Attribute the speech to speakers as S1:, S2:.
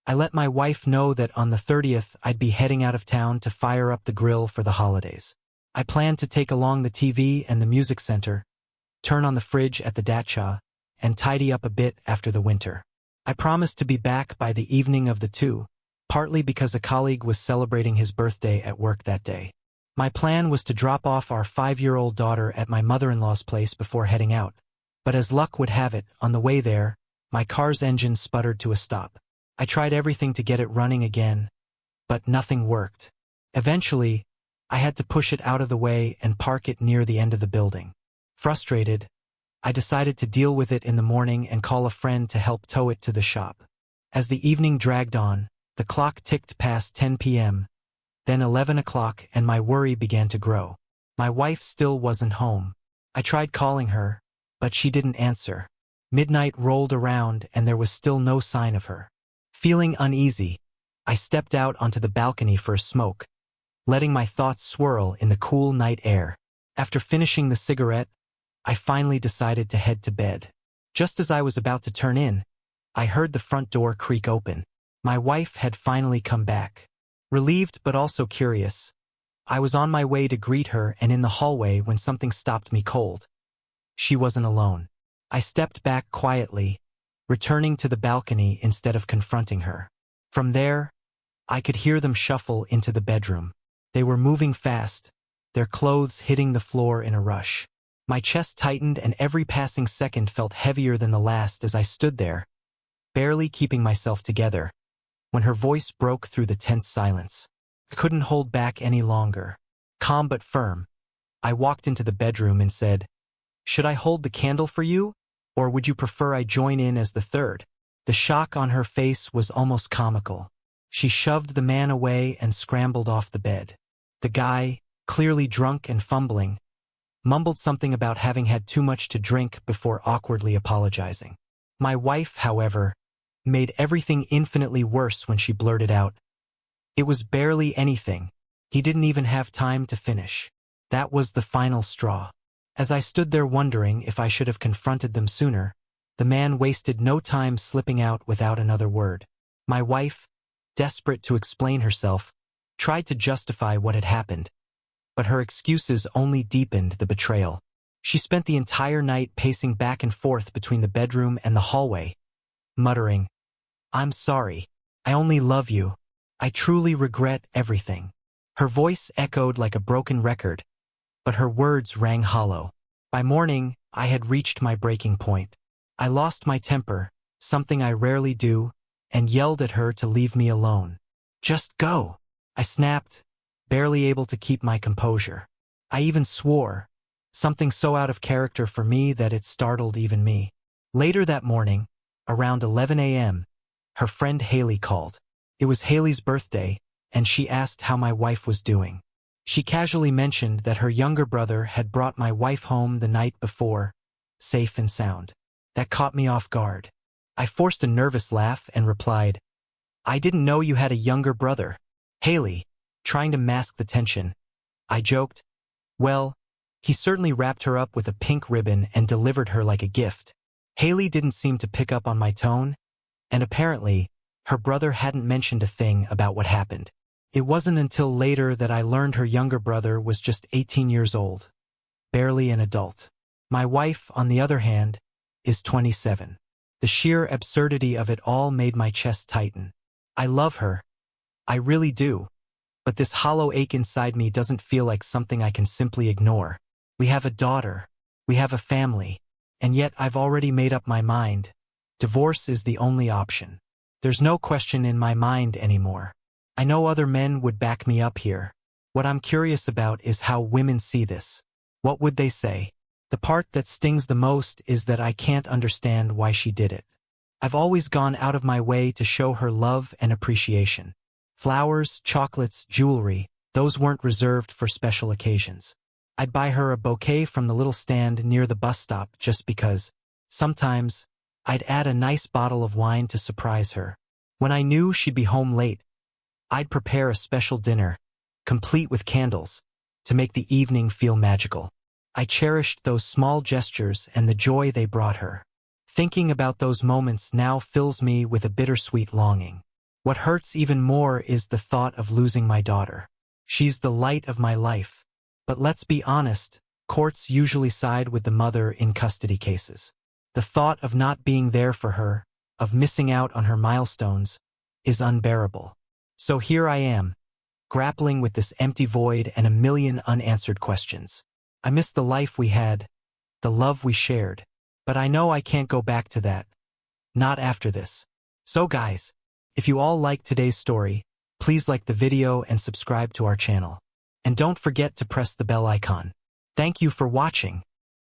S1: I let my wife know that on the 30th I'd be heading out of town to fire up the grill for the holidays. I planned to take along the TV and the music center, turn on the fridge at the dacha, and tidy up a bit after the winter. I promised to be back by the evening of the 2, partly because a colleague was celebrating his birthday at work that day. My plan was to drop off our 5-year-old daughter at my mother-in-law's place before heading out, but as luck would have it, on the way there, my car's engine sputtered to a stop. I tried everything to get it running again, but nothing worked. Eventually, I had to push it out of the way and park it near the end of the building. Frustrated, I decided to deal with it in the morning and call a friend to help tow it to the shop. As the evening dragged on, the clock ticked past 10 p.m., then 11 o'clock, and my worry began to grow. My wife still wasn't home. I tried calling her, but she didn't answer. Midnight rolled around and there was still no sign of her. Feeling uneasy, I stepped out onto the balcony for a smoke, letting my thoughts swirl in the cool night air. After finishing the cigarette, I finally decided to head to bed. Just as I was about to turn in, I heard the front door creak open. My wife had finally come back. Relieved but also curious, I was on my way to greet her and in the hallway when something stopped me cold. She wasn't alone. I stepped back quietly, returning to the balcony instead of confronting her. From there, I could hear them shuffle into the bedroom. They were moving fast, their clothes hitting the floor in a rush. My chest tightened and every passing second felt heavier than the last as I stood there, barely keeping myself together, when her voice broke through the tense silence. I couldn't hold back any longer. Calm but firm, I walked into the bedroom and said, "Should I hold the candle for you? Or would you prefer I join in as the third?" The shock on her face was almost comical. She shoved the man away and scrambled off the bed. The guy, clearly drunk and fumbling, mumbled something about having had too much to drink before awkwardly apologizing. My wife, however, made everything infinitely worse when she blurted out, "It was barely anything. He didn't even have time to finish." That was the final straw. As I stood there wondering if I should have confronted them sooner, the man wasted no time slipping out without another word. My wife, desperate to explain herself, tried to justify what had happened, but her excuses only deepened the betrayal. She spent the entire night pacing back and forth between the bedroom and the hallway, muttering, "I'm sorry. I only love you. I truly regret everything." Her voice echoed like a broken record, but her words rang hollow. By morning, I had reached my breaking point. I lost my temper, something I rarely do, and yelled at her to leave me alone. "Just go," I snapped, barely able to keep my composure. I even swore, something so out of character for me that it startled even me. Later that morning, around 11 a.m., her friend Haley called. It was Haley's birthday, and she asked how my wife was doing. She casually mentioned that her younger brother had brought my wife home the night before, safe and sound. That caught me off guard. I forced a nervous laugh and replied, "I didn't know you had a younger brother." Haley, trying to mask the tension, I joked, "Well, he certainly wrapped her up with a pink ribbon and delivered her like a gift." Haley didn't seem to pick up on my tone, and apparently, her brother hadn't mentioned a thing about what happened. It wasn't until later that I learned her younger brother was just 18 years old, barely an adult. My wife, on the other hand, is 27. The sheer absurdity of it all made my chest tighten. I love her. I really do. But this hollow ache inside me doesn't feel like something I can simply ignore. We have a daughter. We have a family. And yet I've already made up my mind. Divorce is the only option. There's no question in my mind anymore. I know other men would back me up here. What I'm curious about is how women see this. What would they say? The part that stings the most is that I can't understand why she did it. I've always gone out of my way to show her love and appreciation. Flowers, chocolates, jewelry, those weren't reserved for special occasions. I'd buy her a bouquet from the little stand near the bus stop just because. Sometimes, I'd add a nice bottle of wine to surprise her. When I knew she'd be home late, I'd prepare a special dinner, complete with candles, to make the evening feel magical. I cherished those small gestures and the joy they brought her. Thinking about those moments now fills me with a bittersweet longing. What hurts even more is the thought of losing my daughter. She's the light of my life. But let's be honest, courts usually side with the mother in custody cases. The thought of not being there for her, of missing out on her milestones, is unbearable. So here I am, grappling with this empty void and a million unanswered questions. I miss the life we had, the love we shared, but I know I can't go back to that. Not after this. So guys, if you all liked today's story, please like the video and subscribe to our channel. And don't forget to press the bell icon. Thank you for watching.